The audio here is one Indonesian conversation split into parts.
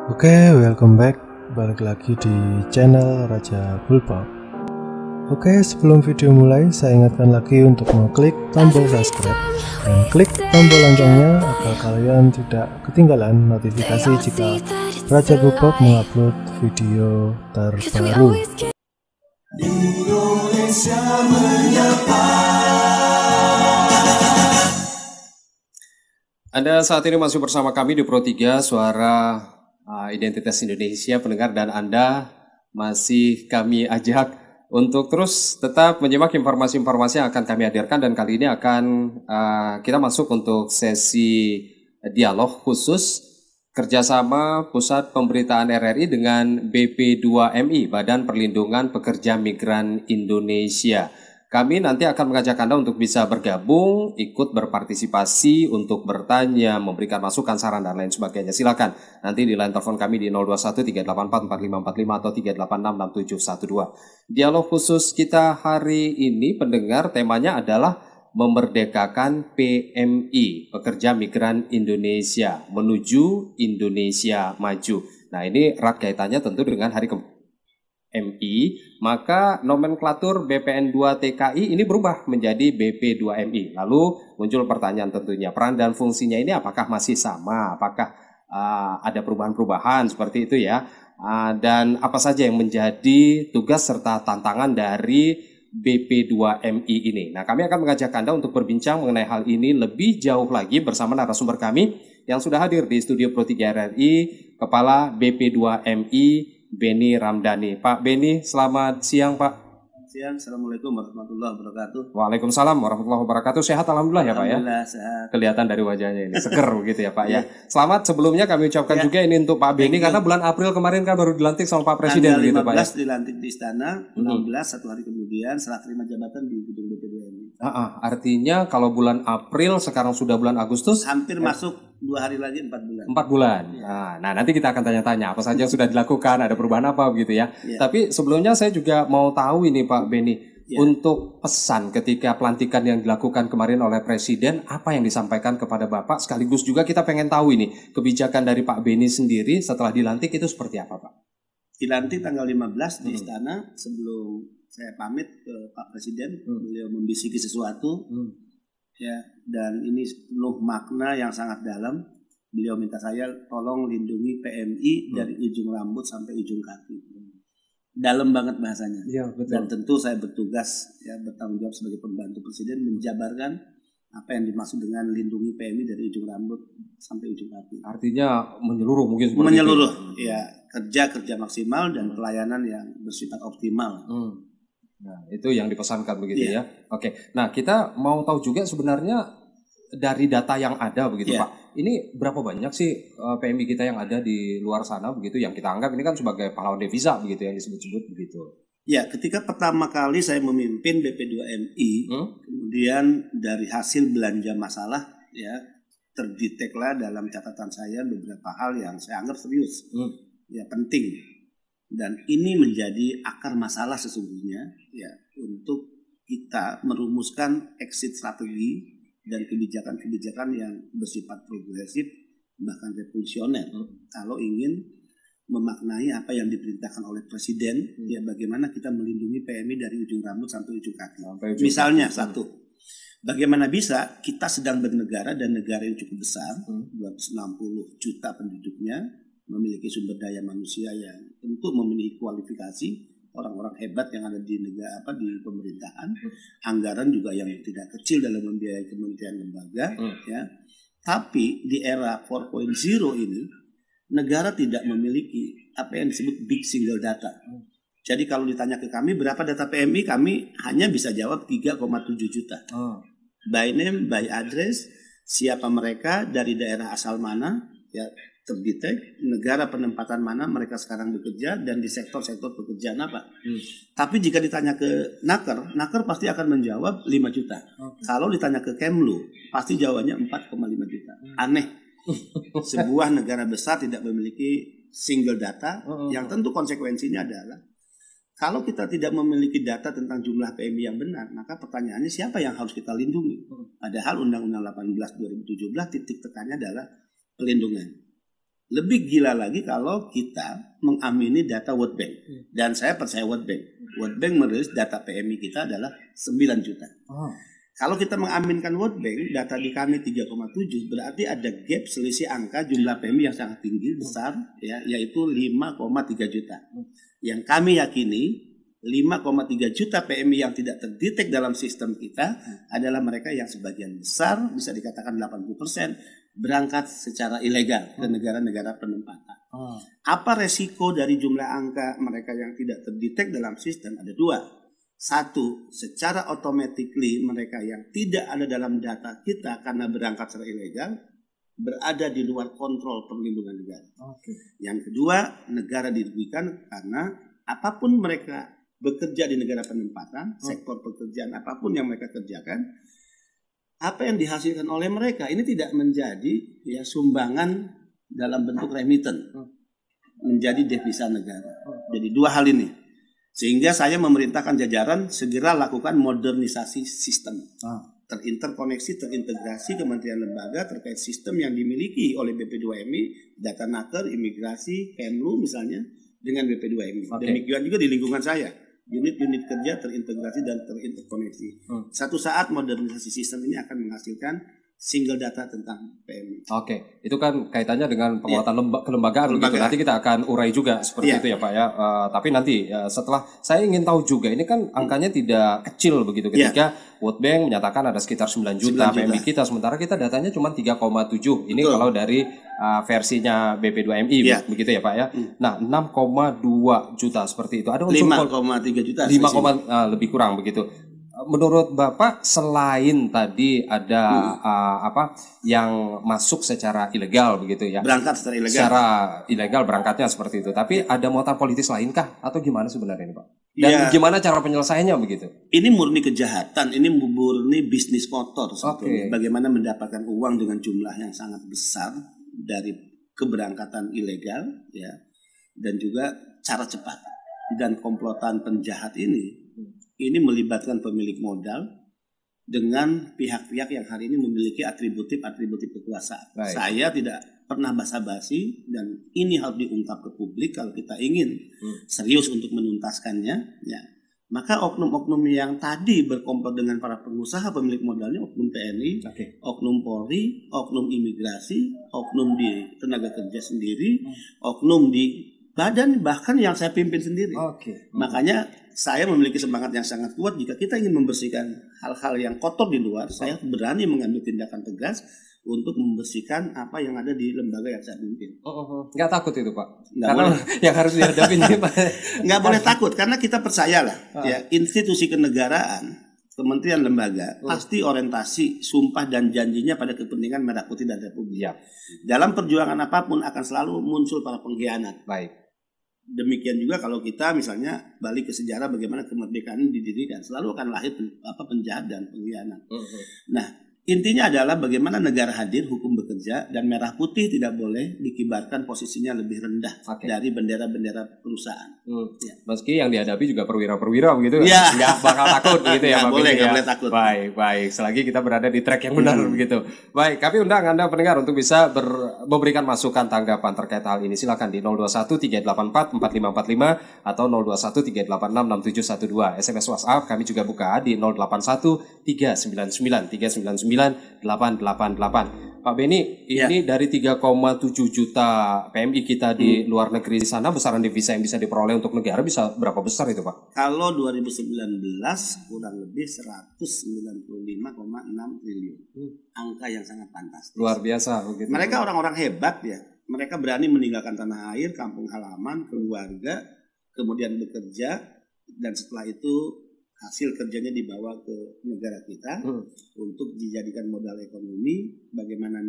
Oke, welcome back. Balik lagi di channel Raja Bulpop. Oke, sebelum video mulai, saya ingatkan lagi untuk mengklik tombol subscribe dan klik tombol loncengnya agar kalian tidak ketinggalan notifikasi jika Raja Bulpop mengupload video terbaru. Indonesia menyapa. Anda saat ini masih bersama kami di Pro 3 Suara Identitas Indonesia, pendengar, dan Anda masih kami ajak untuk terus tetap menyimak informasi-informasi yang akan kami hadirkan, dan kali ini akan kita masuk untuk sesi dialog khusus kerjasama Pusat Pemberitaan RRI dengan BP2MI, Badan Perlindungan Pekerja Migran Indonesia. Kami nanti akan mengajak Anda untuk bisa bergabung, ikut berpartisipasi, untuk bertanya, memberikan masukan, saran, dan lain sebagainya. Silakan nanti di line telepon kami di 021 384 4545 atau 386 6712. Dialog khusus kita hari ini, pendengar, temanya adalah memerdekakan PMI, Pekerja Migran Indonesia, menuju Indonesia Maju. Nah, ini erat kaitannya tentu dengan Hari MI, maka nomenklatur BPN2 TKI ini berubah menjadi BP2MI. Lalu muncul pertanyaan tentunya, peran dan fungsinya ini apakah masih sama? Apakah ada perubahan-perubahan seperti itu ya? Dan apa saja yang menjadi tugas serta tantangan dari BP2MI ini? Nah, kami akan mengajak Anda untuk berbincang mengenai hal ini lebih jauh lagi bersama narasumber kami yang sudah hadir di studio Pro 3 RRI, Kepala BP2MI Beni Ramdhani. Pak Beni, selamat siang Pak. Siang, Assalamualaikum warahmatullahi wabarakatuh. Waalaikumsalam warahmatullahi wabarakatuh. Sehat alhamdulillah ya Pak ya. Alhamdulillah sehat. Kelihatan dari wajahnya ini seger begitu ya Pak ya. Selamat sebelumnya kami ucapkan juga ini untuk Pak Beni karena bulan April kemarin kan baru dilantik sama Pak Presiden begitu Pak ya. 15 dilantik di istana, 16 satu hari kemudian serah terima jabatan di gedung BP2MI. Artinya kalau bulan April sekarang sudah bulan Agustus, hampir masuk 2 hari lagi 4 bulan. 4 bulan. Nah, nanti kita akan tanya-tanya apa saja yang sudah dilakukan, ada perubahan apa begitu ya. Tapi sebelumnya saya juga mau tahu ini Pak Beni, untuk pesan ketika pelantikan yang dilakukan kemarin oleh Presiden, apa yang disampaikan kepada Bapak? Sekaligus juga kita pengen tahu ini kebijakan dari Pak Beni sendiri setelah dilantik itu seperti apa Pak? Dilantik tanggal 15 di istana, sebelum saya pamit ke Pak Presiden, beliau membisiki sesuatu. Ya, dan ini penuh makna yang sangat dalam. Beliau minta saya tolong lindungi PMI dari ujung rambut sampai ujung kaki. Dalam banget bahasanya. Ya, betul. Dan tentu saya bertugas ya bertanggung jawab sebagai pembantu Presiden menjabarkan apa yang dimaksud dengan lindungi PMI dari ujung rambut sampai ujung kaki. Artinya menyeluruh mungkin seperti menyeluruh itu. Ya, kerja maksimal dan pelayanan yang bersifat optimal. Nah, itu yang dipesankan begitu ya. Oke. Nah, kita mau tahu juga sebenarnya dari data yang ada begitu Pak. Ini berapa banyak sih PMI kita yang ada di luar sana begitu, yang kita anggap ini kan sebagai pahlawan devisa begitu yang disebut-sebut begitu. Ya, ketika pertama kali saya memimpin BP2MI, kemudian dari hasil belanja masalah ya terdeteklah dalam catatan saya beberapa hal yang saya anggap serius. Ya, penting. Dan ini menjadi akar masalah sesungguhnya ya untuk kita merumuskan exit strategi dan kebijakan-kebijakan yang bersifat progresif bahkan revolusioner kalau ingin memaknai apa yang diperintahkan oleh Presiden ya, bagaimana kita melindungi PMI dari ujung rambut sampai ujung kaki. Misalnya satu, bagaimana bisa kita sedang bernegara dan negara yang cukup besar, 260 juta penduduknya, memiliki sumber daya manusia yang tentu memiliki kualifikasi, orang-orang hebat yang ada di negara di pemerintahan, anggaran juga yang tidak kecil dalam membiayai kementerian lembaga, ya. Tapi di era 4.0 ini negara tidak memiliki apa yang disebut big single data. Jadi kalau ditanya ke kami berapa data PMI, kami hanya bisa jawab 3,7 juta. By name, by address, siapa mereka, dari daerah asal mana, ya terdetek, negara penempatan mana mereka sekarang bekerja, dan di sektor-sektor pekerjaan apa. Tapi jika ditanya ke Naker pasti akan menjawab 5 juta. Kalau ditanya ke Kemlu, pasti jawabannya 4,5 juta. Aneh. Sebuah negara besar tidak memiliki single data, yang tentu konsekuensinya adalah kalau kita tidak memiliki data tentang jumlah PMI yang benar, maka pertanyaannya siapa yang harus kita lindungi? Padahal Undang-Undang 18 2017 titik tekannya adalah pelindungan. Lebih gila lagi kalau kita mengamini data World Bank. Dan saya percaya World Bank. World Bank merilis data PMI kita adalah 9 juta. Kalau kita mengaminkan World Bank, data di kami 3,7, berarti ada gap selisih angka jumlah PMI yang sangat tinggi, besar, ya, yaitu 5,3 juta. Yang kami yakini 5,3 juta PMI yang tidak terdetek dalam sistem kita adalah mereka yang sebagian besar, bisa dikatakan 80%, berangkat secara ilegal ke negara-negara penempatan. Apa resiko dari jumlah angka mereka yang tidak terdetek dalam sistem? Ada dua. Satu, secara automatically mereka yang tidak ada dalam data kita karena berangkat secara ilegal berada di luar kontrol perlindungan negara. Yang kedua, negara dirugikan karena apapun mereka bekerja di negara penempatan, sektor pekerjaan apapun yang mereka kerjakan, apa yang dihasilkan oleh mereka ini tidak menjadi ya sumbangan dalam bentuk remiten, menjadi devisa negara. Jadi dua hal ini. Sehingga saya memerintahkan jajaran segera lakukan modernisasi sistem. Terinterkoneksi, terintegrasi kementerian lembaga terkait sistem yang dimiliki oleh BP2MI, data naker, imigrasi, Kemlu misalnya, dengan BP2MI. Demikian juga di lingkungan saya. Unit-unit kerja terintegrasi dan terinterkoneksi. Satu saat modernisasi sistem ini akan menghasilkan single data tentang PMI. Itu kan kaitannya dengan penguatan kelembagaan. Begitu. Nanti kita akan urai juga seperti itu ya Pak ya. Tapi nanti setelah, saya ingin tahu juga, ini kan angkanya tidak kecil begitu ketika World Bank menyatakan ada sekitar 9 juta PMI kita, sementara kita datanya cuma 3,7. Ini kalau dari versinya BP2MI begitu ya Pak ya. Nah 6,2 juta seperti itu. Ada unsur 5,3 juta. 5, lebih kurang begitu. Menurut Bapak, selain tadi ada yang masuk secara ilegal begitu ya, berangkat secara ilegal, secara ilegal berangkatnya seperti itu, tapi ada muatan politis lainkah atau gimana sebenarnya ini Pak? Dan gimana cara penyelesaiannya begitu? Ini murni kejahatan, ini murni bisnis kotor sebetulnya. Bagaimana mendapatkan uang dengan jumlah yang sangat besar dari keberangkatan ilegal, ya, dan juga cara cepat dan komplotan penjahat ini melibatkan pemilik modal dengan pihak-pihak yang hari ini memiliki atributif kekuasaan. Saya tidak pernah basa-basi dan ini harus diungkap ke publik kalau kita ingin serius untuk menuntaskannya. Ya. Maka oknum-oknum yang tadi berkomplot dengan para pengusaha pemilik modalnya, oknum TNI, oknum Polri, oknum imigrasi, oknum di tenaga kerja sendiri, oknum di badan bahkan yang saya pimpin sendiri. Makanya saya memiliki semangat yang sangat kuat. Jika kita ingin membersihkan hal-hal yang kotor di luar, saya berani mengambil tindakan tegas untuk membersihkan apa yang ada di lembaga yang saya pimpin. Nggak takut itu Pak? Karena yang harus dihadapi ini Pak. Nggak boleh takut karena kita percayalah ya, institusi kenegaraan, kementerian lembaga pasti orientasi, sumpah dan janjinya pada kepentingan merah putih dan republik. Dalam perjuangan apapun akan selalu muncul para pengkhianat. Demikian juga kalau kita misalnya balik ke sejarah bagaimana kemerdekaan ini didirikan, selalu akan lahir penjahat dan pengkhianat. Nah, intinya adalah bagaimana negara hadir, hukum bekerja, dan merah putih tidak boleh dikibarkan posisinya lebih rendah dari bendera-bendera perusahaan. Meski yang dihadapi juga perwira-perwira begitu, nggak bakal takut begitu ya Pak? Nggak boleh takut. Baik. Selagi kita berada di track yang benar begitu. Baik, kami undang Anda pendengar untuk bisa memberikan masukan tanggapan terkait hal ini. Silakan di 021-384-4545 atau 021-386-6712. SMS WhatsApp kami juga buka di 081-399-399-888. Pak Beni, ini dari 3,7 juta PMI kita di luar negeri di sana, besaran devisa yang bisa diperoleh untuk negara bisa berapa besar itu Pak? Kalau 2019 kurang lebih 195,6 triliun. Angka yang sangat fantastis. Luar biasa. Begitu. Mereka orang-orang hebat ya. Mereka berani meninggalkan tanah air, kampung halaman, keluarga, kemudian bekerja, dan setelah itu hasil kerjanya dibawa ke negara kita untuk dijadikan modal ekonomi, bagaimana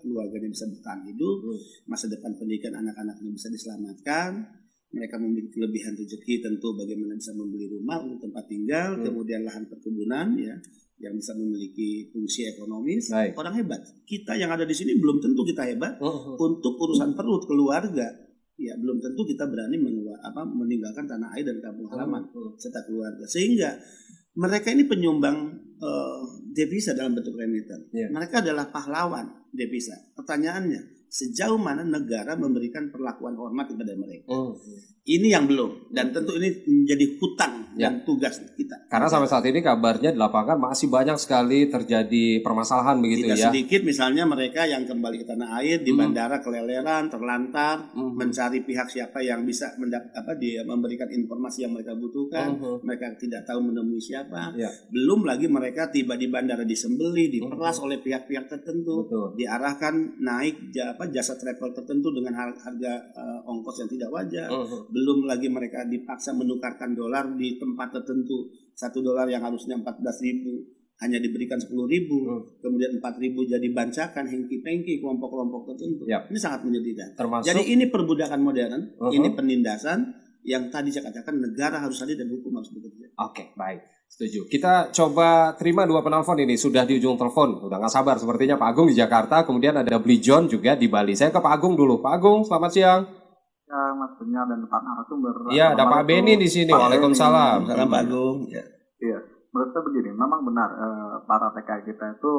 keluarganya bisa bertahan hidup, masa depan pendidikan anak-anaknya bisa diselamatkan, mereka memiliki kelebihan rezeki tentu bagaimana bisa membeli rumah untuk tempat tinggal, kemudian lahan perkebunan ya yang bisa memiliki fungsi ekonomis. Orang hebat. Kita yang ada di sini belum tentu kita hebat untuk urusan perut keluarga. Ya belum tentu kita berani meninggalkan tanah air dan kampung halaman serta keluarga, sehingga mereka ini penyumbang devisa dalam bentuk remiten. Mereka adalah pahlawan devisa. Pertanyaannya, sejauh mana negara memberikan perlakuan hormat kepada mereka. Ini yang belum, dan tentu ini menjadi hutang dan tugas kita. Karena sampai saat ini kabarnya di lapangan masih banyak sekali terjadi permasalahan begitu. Tidak ya. sedikit misalnya mereka yang kembali ke tanah air di bandara keleleran, terlantar, mencari pihak siapa yang bisa memberikan informasi yang mereka butuhkan. Mereka tidak tahu menemui siapa. Belum lagi mereka tiba di bandara disembeli, diperas oleh pihak-pihak tertentu, diarahkan naik jasa travel tertentu dengan harga ongkos yang tidak wajar. Belum lagi mereka dipaksa menukarkan dolar di tempat tertentu. $1 yang harusnya 14.000 hanya diberikan 10.000, kemudian 4.000 jadi bancakan, hengki-pengki kelompok-kelompok tertentu. Ini sangat menyedihkan. Jadi ini perbudakan modern, ini penindasan yang tadi saya katakan negara harus hadir dan hukum harus bekerja. Oke, baik. Setuju. Kita coba terima 2 penelpon ini. Sudah di ujung telepon. Udah nggak sabar sepertinya Pak Agung di Jakarta. Kemudian ada Bli John juga di Bali. Saya ke Pak Agung dulu. Pak Agung, selamat siang. Ya, Mas Benyar dan Pak narasumber. Iya, ada Pak Beni di sini. Waalaikumsalam. Salam Pak Agung. Iya, menurut saya begini. Memang benar para TKI kita itu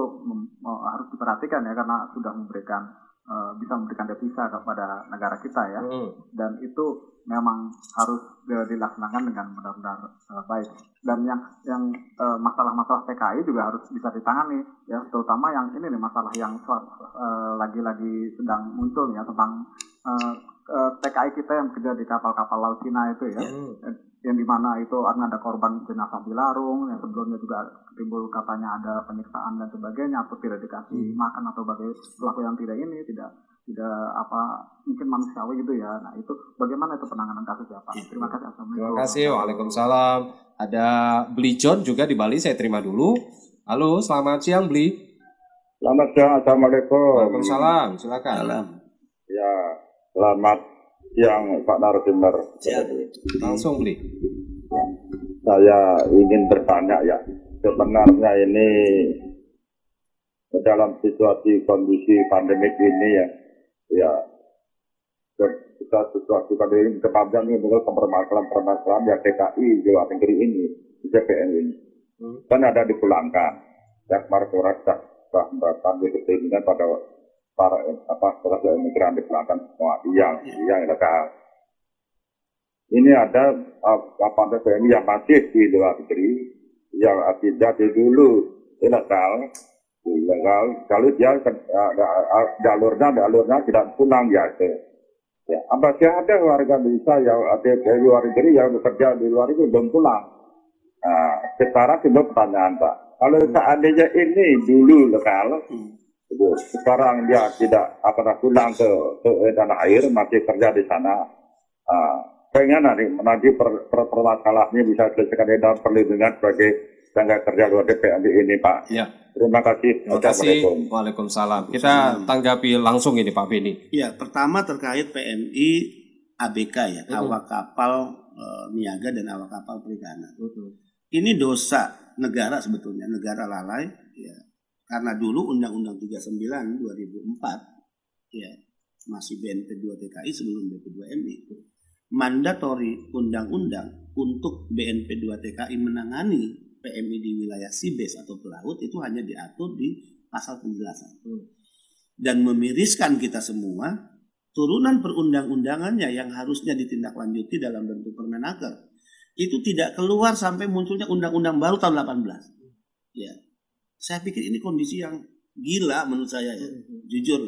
harus diperhatikan ya, karena sudah bisa memberikan devisa kepada negara kita ya. Dan itu memang harus dilaksanakan dengan benar-benar baik. Dan yang masalah-masalah TKI juga harus bisa ditangani ya, terutama yang ini nih, masalah yang lagi-lagi sedang muncul ya, tentang TKI kita yang kerja di kapal-kapal laut Cina itu ya, yang dimana itu ada korban jenazah dilarung, yang sebelumnya juga timbul katanya ada penyiksaan dan sebagainya, atau tidak dikasih makan atau perilaku yang tidak mungkin manusiawi gitu ya. Nah itu bagaimana itu penanganan kasusnya Pak? Terima kasih. Terima kasih. Waalaikumsalam. Ada Bli John juga di Bali, saya terima dulu. Halo, selamat siang Bli. Selamat siang, Assalamualaikum. Waalaikumsalam, silakan. Ya, selamat siang Pak narasumber. Langsung Bli. Saya ingin bertanya ya, sebenarnya ini dalam situasi kondisi pandemik ini ya kita situasi pandemik kemarin ini dengan permasalahan ya TKI di luar negeri ini, CPN ini, kan ada dipulangkan. Yang Markorat bahkan dikepingin pada para pekerja imigran dipulangkan semua yang legal. Ini ada TKI yang masih di luar negeri yang tidak dulu ilegal, kalau dia jalurnya tidak pulang ya. Masih ada warga Indonesia yang ada di luar negeri yang bekerja di luar itu belum pulang. Nah, sekarang itu pertanyaan Pak, kalau seandainya ini dulu legal, sekarang dia tidak pulang ke tanah air, masih kerja di sana, pengen nanti permasalahannya bisa selesaikan dalam perlindungan sebagai tenaga kerja luar PMI ini Pak. Ya. Terima kasih. Terima kasih. Waalaikumsalam. Kita tanggapi langsung ini Pak Beni. Ya, pertama terkait PMI ABK ya, awak kapal niaga dan awak kapal perikanan. Ini dosa negara sebetulnya, negara lalai ya. Karena dulu Undang-Undang 39 2004 ya, masih BNP 2 TKI sebelum BP 2 MI, mandatori undang-undang untuk BNP 2 TKI menangani PMI di wilayah seabase atau pelaut itu hanya diatur di pasal penjelasan. Dan memiriskan kita semua, turunan perundang-undangannya yang harusnya ditindaklanjuti dalam bentuk Permenaker itu tidak keluar sampai munculnya undang-undang baru tahun 18. Ya. Saya pikir ini kondisi yang gila menurut saya ya, jujur.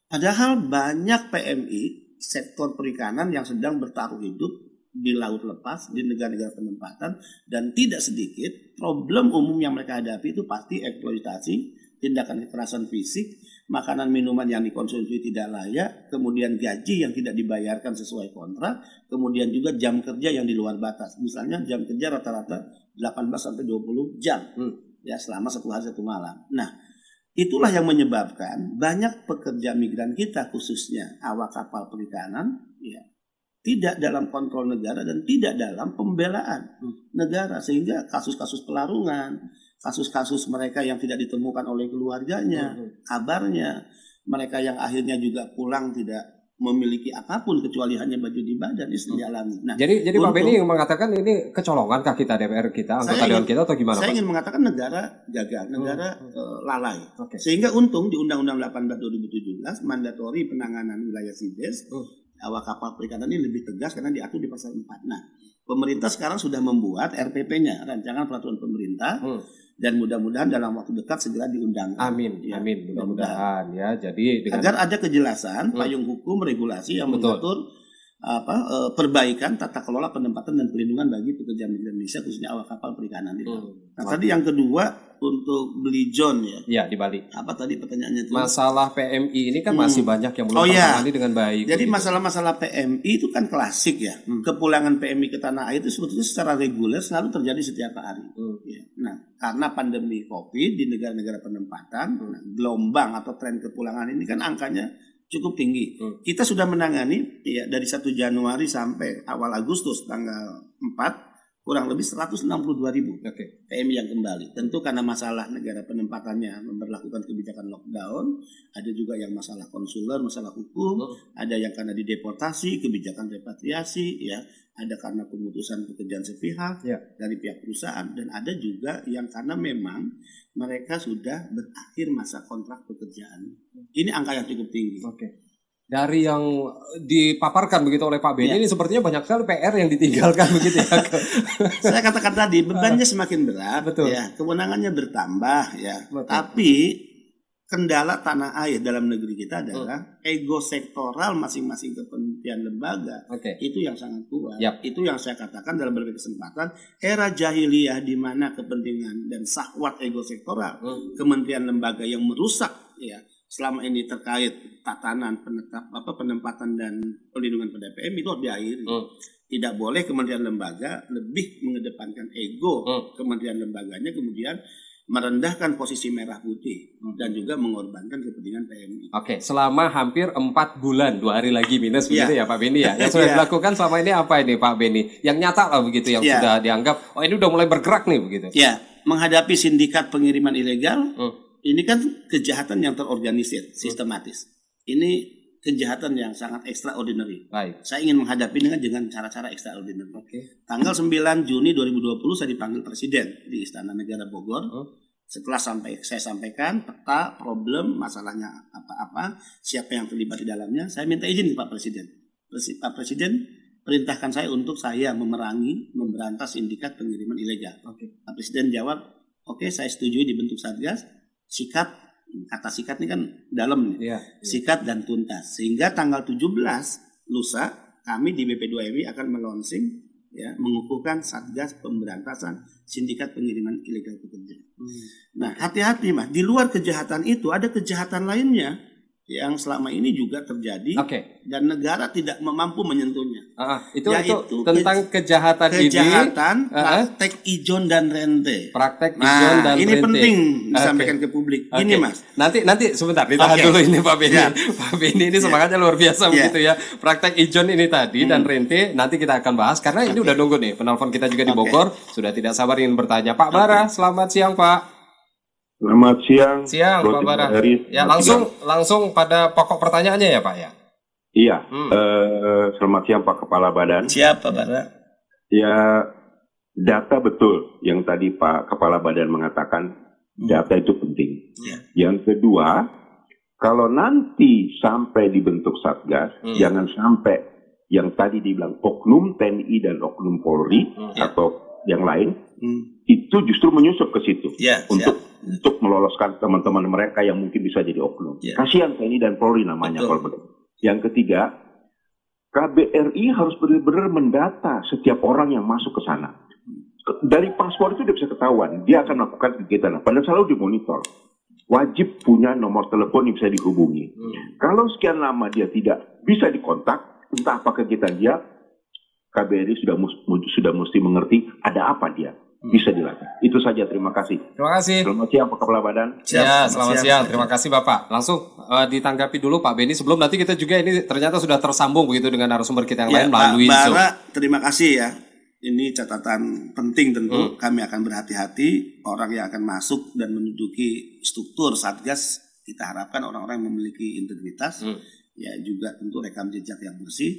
Padahal banyak PMI sektor perikanan yang sedang bertaruh hidup di laut lepas, di negara-negara penempatan, dan tidak sedikit problem umum yang mereka hadapi itu pasti eksploitasi, tindakan kekerasan fisik, makanan minuman yang dikonsumsi tidak layak, kemudian gaji yang tidak dibayarkan sesuai kontrak, kemudian juga jam kerja yang di luar batas. Misalnya jam kerja rata-rata 18 sampai 20 jam ya selama 1 hari 1 malam. Nah, itulah yang menyebabkan banyak pekerja migran kita khususnya awak kapal perikanan ya tidak dalam kontrol negara dan tidak dalam pembelaan negara, sehingga kasus-kasus pelarungan, kasus-kasus mereka yang tidak ditemukan oleh keluarganya, kabarnya, mereka yang akhirnya juga pulang tidak memiliki apapun kecuali hanya baju di badan itu dialami. Nah, jadi Pak Benny mengatakan ini kecolongankah kita DPR kita, anggota dewan kita atau gimana? Saya ingin mengatakan negara gagal, negara lalai. Sehingga untung di Undang-Undang 18 2017 mandatori penanganan wilayah SIDES awak kapal perikanan ini lebih tegas karena diatur di pasal 4. Nah, pemerintah sekarang sudah membuat RPP-nya, rancangan peraturan pemerintah. Dan mudah-mudahan dalam waktu dekat segera diundangkan. Amin, ya, amin. Mudah-mudahan ya. Jadi agar ada kejelasan payung hukum regulasi yang mengatur perbaikan tata kelola penempatan dan pelindungan bagi pekerja migran Indonesia khususnya awak kapal perikanan itu. Nah, tadi yang kedua untuk beli John ya. Ya, di Bali. Apa tadi pertanyaannya itu? Masalah PMI ini kan masih banyak yang belum tertangani dengan baik. Jadi masalah-masalah PMI itu kan klasik ya. Kepulangan PMI ke tanah air itu sebetulnya secara reguler selalu terjadi setiap hari. Ya. Nah, karena pandemi Covid di negara-negara penempatan, gelombang atau tren kepulangan ini kan angkanya cukup tinggi. Kita sudah menangani ya dari 1 Januari sampai awal Agustus tanggal 4 kurang lebih 162.000 PMI yang kembali. Tentu karena masalah negara penempatannya memberlakukan kebijakan lockdown, ada juga yang masalah konsuler, masalah hukum, ada yang karena dideportasi, kebijakan repatriasi, ya, ada karena pemutusan pekerjaan sepihak dari pihak perusahaan, dan ada juga yang karena memang mereka sudah berakhir masa kontrak pekerjaan. Ini angka yang cukup tinggi. Dari yang dipaparkan begitu oleh Pak Benny ini sepertinya banyak sekali PR yang ditinggalkan begitu ya. Saya katakan tadi bebannya semakin berat, ya, kewenangannya bertambah, ya. Tapi kendala tanah air dalam negeri kita adalah ego sektoral masing-masing kementerian lembaga. Itu yang sangat kuat. Itu yang saya katakan dalam berbagai kesempatan, era jahiliyah di mana kepentingan dan syahwat ego sektoral kementerian lembaga yang merusak, ya, selama ini terkait tatanan penempatan dan pelindungan pada PMI itu harus diakhiri. Tidak boleh kementerian lembaga lebih mengedepankan ego kementerian lembaganya, kemudian merendahkan posisi merah putih dan juga mengorbankan kepentingan PMI. Selama hampir 4 bulan, 2 hari lagi minus begitu ya Pak Benny ya. Yang sudah dilakukan selama ini apa ini Pak Benny? Yang nyata lah begitu, yang sudah dianggap ini udah mulai bergerak nih begitu. Ya, menghadapi sindikat pengiriman ilegal. Ini kan kejahatan yang terorganisir, sistematis. Ini kejahatan yang sangat extraordinary. Saya ingin menghadapi dengan cara-cara extraordinary. Tanggal 9 Juni 2020 saya dipanggil Presiden di Istana Negara Bogor. Setelah saya sampaikan peta, problem, masalahnya apa-apa, siapa yang terlibat di dalamnya, saya minta izin Pak Presiden. Pak Presiden perintahkan saya untuk saya memberantas sindikat pengiriman ilegal. Pak Presiden jawab, oke, saya setuju dibentuk Satgas. Sikat, kata sikat ini kan dalam nih, sikat dan tuntas. Sehingga tanggal 17 lusa kami di BP2MI akan melonsing, ya, mengukuhkan Satgas Pemberantasan Sindikat Pengiriman Ilegal Pekerja. Nah, hati-hati Mas, di luar kejahatan itu ada kejahatan lainnya yang selama ini juga terjadi dan negara tidak mampu menyentuhnya. Itu tentang kejahatan praktek ijon dan rente. Praktek ijon dan rente. Ini penting disampaikan ke publik. Ini Mas. Nanti sebentar ditahan dulu ini Pak Benny. Pak Benny ini semangatnya luar biasa begitu ya. Praktek ijon ini tadi dan rente nanti kita akan bahas karena ini udah nunggu nih penelpon kita juga di Bogor, sudah tidak sabar ingin bertanya. Pak Bara, selamat siang Pak. Selamat siang. Pak Bara. Ya, langsung pada pokok pertanyaannya ya Pak ya. Iya. Selamat siang Pak Kepala Badan. Siap Pak Bara. Ya, data betul yang tadi Pak Kepala Badan mengatakan data itu penting. Yang kedua, kalau nanti sampai dibentuk Satgas, jangan sampai yang tadi dibilang oknum TNI dan oknum Polri atau yang lain itu justru menyusup ke situ untuk meloloskan teman-teman mereka yang mungkin bisa jadi oknum. Kasihan TNI dan Polri namanya kalau begitu. Yang ketiga, KBRI harus benar-benar mendata setiap orang yang masuk ke sana. Dari paspor itu dia bisa ketahuan, dia akan melakukan kegiatan. Padahal selalu dimonitor. Wajib punya nomor telepon yang bisa dihubungi. Kalau sekian lama dia tidak bisa dikontak, entah apa kegiatan dia, KBRI sudah mesti mengerti ada apa dia. Bisa dilakukan. Itu saja, terima kasih. Terima kasih. Selamat siang Pak Kepala Badan. Selamat siang. Terima kasih Bapak. Langsung ditanggapi dulu Pak Benny. Sebelum nanti kita juga ini ternyata sudah tersambung begitu dengan narasumber kita yang lain melalui Zoom. Terima kasih ya. Ini catatan penting tentu. Kami akan berhati-hati orang yang akan masuk dan menduduki struktur Satgas. Kita harapkan orang-orang yang memiliki integritas, ya juga tentu rekam jejak yang bersih,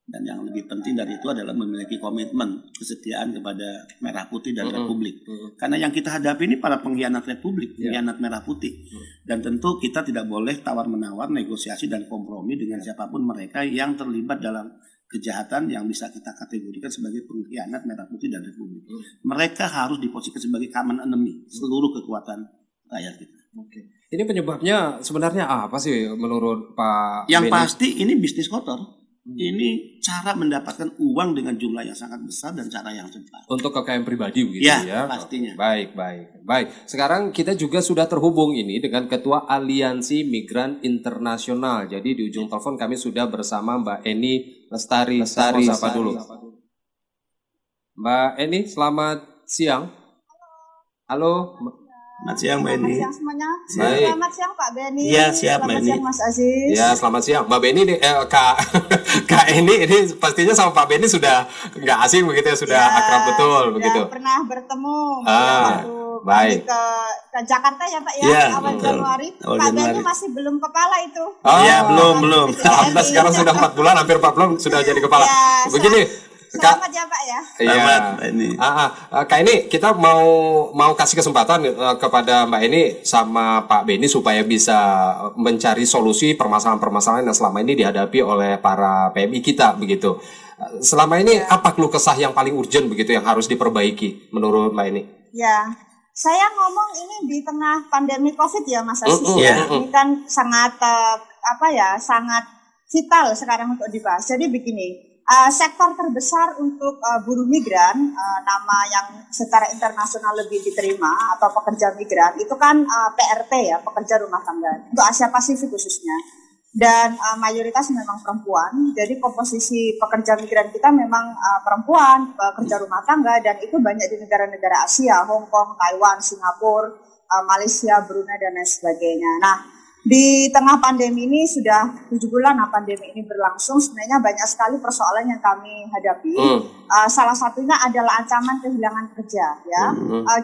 dan yang lebih penting dari itu adalah memiliki komitmen kesetiaan kepada Merah Putih dan Republik. Karena yang kita hadapi ini para pengkhianat Republik, pengkhianat Merah Putih. Dan tentu kita tidak boleh tawar-menawar, negosiasi dan kompromi dengan siapapun mereka yang terlibat dalam kejahatan yang bisa kita kategorikan sebagai pengkhianat Merah Putih dan Republik. Mereka harus diposisikan sebagai common enemy seluruh kekuatan rakyat kita. Oke. Ini penyebabnya sebenarnya apa sih menurut Pak Yang Beni? pasti ini bisnis kotor. Ini cara mendapatkan uang dengan jumlah yang sangat besar dan cara yang cepat. Untuk KKM pribadi begitu Ya, ya? pastinya. Baik. Sekarang kita juga sudah terhubung ini dengan Ketua Aliansi Migran Internasional. Jadi di ujung telepon kami sudah bersama Mbak Eni Lestari. Sapa dulu. Mbak Eni, selamat siang. Halo. Selamat siang Mbak Eni. Selamat siang semuanya. Baik. Selamat siang Pak Beni. Iya, siap, Mbak Selamat Eni. siang Mas Aziz. Ya, selamat siang. Mbak Beni, Kak Eni ini pastinya sama Pak Beni sudah nggak asing begitu ya, sudah akrab betul sudah begitu. Pernah bertemu waktu baik. ke Jakarta ya Pak ya, Iya, awal betul. Januari. Awal Pak Januari. Beni masih belum kepala itu. Iya, belum. Alhamdulillah sekarang sudah 4 bulan, hampir 4 bulan sudah jadi kepala. Ya, Begini, Selamat ya Pak ya. Selamat Mbak Eni. Kak Eni, kita mau kasih kesempatan kepada Mbak Eni sama Pak Beni supaya bisa mencari solusi permasalahan-permasalahan yang selama ini dihadapi oleh para PMI kita begitu. Selama ini apa keluh kesah yang paling urgent begitu yang harus diperbaiki menurut Mbak Eni? Ya, saya ngomong ini di tengah pandemi COVID ya Mas Aziz. Ini kan sangat sangat vital sekarang untuk dibahas. Jadi begini. Sektor terbesar untuk buruh migran, nama yang secara internasional lebih diterima atau pekerja migran itu kan PRT ya, pekerja rumah tangga untuk Asia Pasifik khususnya, dan mayoritas memang perempuan. Jadi komposisi pekerja migran kita memang perempuan, pekerja rumah tangga, dan itu banyak di negara-negara Asia, Hong Kong, Taiwan, Singapura, Malaysia, Brunei dan lain sebagainya. Nah, di tengah pandemi ini sudah 7 bulan pandemi ini berlangsung, sebenarnya banyak sekali persoalan yang kami hadapi. Salah satunya adalah ancaman kehilangan kerja ya.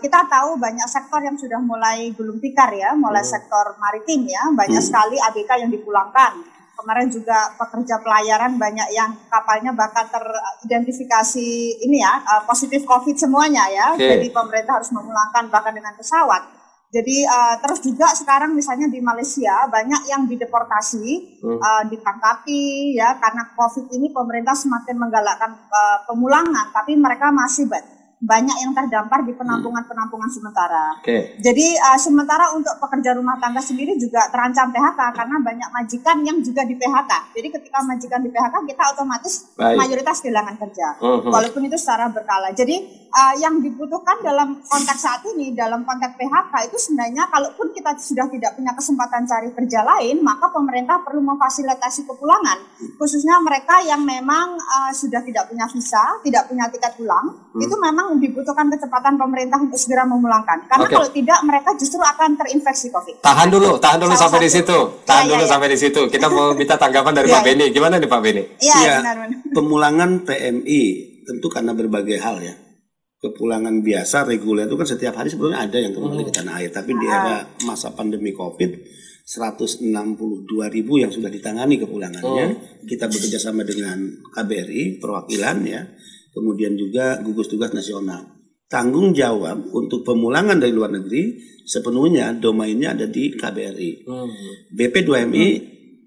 Kita tahu banyak sektor yang sudah mulai gulung tikar ya, mulai sektor maritim ya, banyak sekali ABK yang dipulangkan. Kemarin juga pekerja pelayaran banyak yang kapalnya bahkan teridentifikasi ini ya, positif COVID semuanya ya. Jadi pemerintah harus memulangkan bahkan dengan pesawat. Jadi terus juga sekarang misalnya di Malaysia banyak yang dideportasi, ditangkapi ya, karena COVID ini pemerintah semakin menggalakkan pemulangan, tapi mereka masih banyak yang terdampar di penampungan-penampungan sementara. Jadi sementara untuk pekerja rumah tangga sendiri juga terancam PHK karena banyak majikan yang juga di PHK. Jadi ketika majikan di PHK kita otomatis mayoritas kehilangan kerja, walaupun itu secara berkala. Jadi yang dibutuhkan dalam konteks saat ini, dalam konteks PHK itu sebenarnya kalaupun kita sudah tidak punya kesempatan cari kerja lain, maka pemerintah perlu memfasilitasi kepulangan, khususnya mereka yang memang sudah tidak punya visa, tidak punya tiket pulang, itu memang dibutuhkan kecepatan pemerintah untuk segera memulangkan. Karena kalau tidak mereka justru akan terinfeksi COVID. Tahan dulu sampai di situ. Sampai di situ. Kita mau minta tanggapan dari Pak Beni. Gimana nih Pak Beni? Iya, pemulangan PMI tentu karena berbagai hal ya. Kepulangan biasa reguler itu kan setiap hari sebetulnya ada yang kembali ke tanah air. Tapi di era masa pandemi COVID 162.000 yang sudah ditangani kepulangannya. Kita bekerja sama dengan KBRI perwakilan ya. Kemudian juga gugus tugas nasional. Tanggung jawab untuk pemulangan dari luar negeri sepenuhnya domainnya ada di KBRI. BP2MI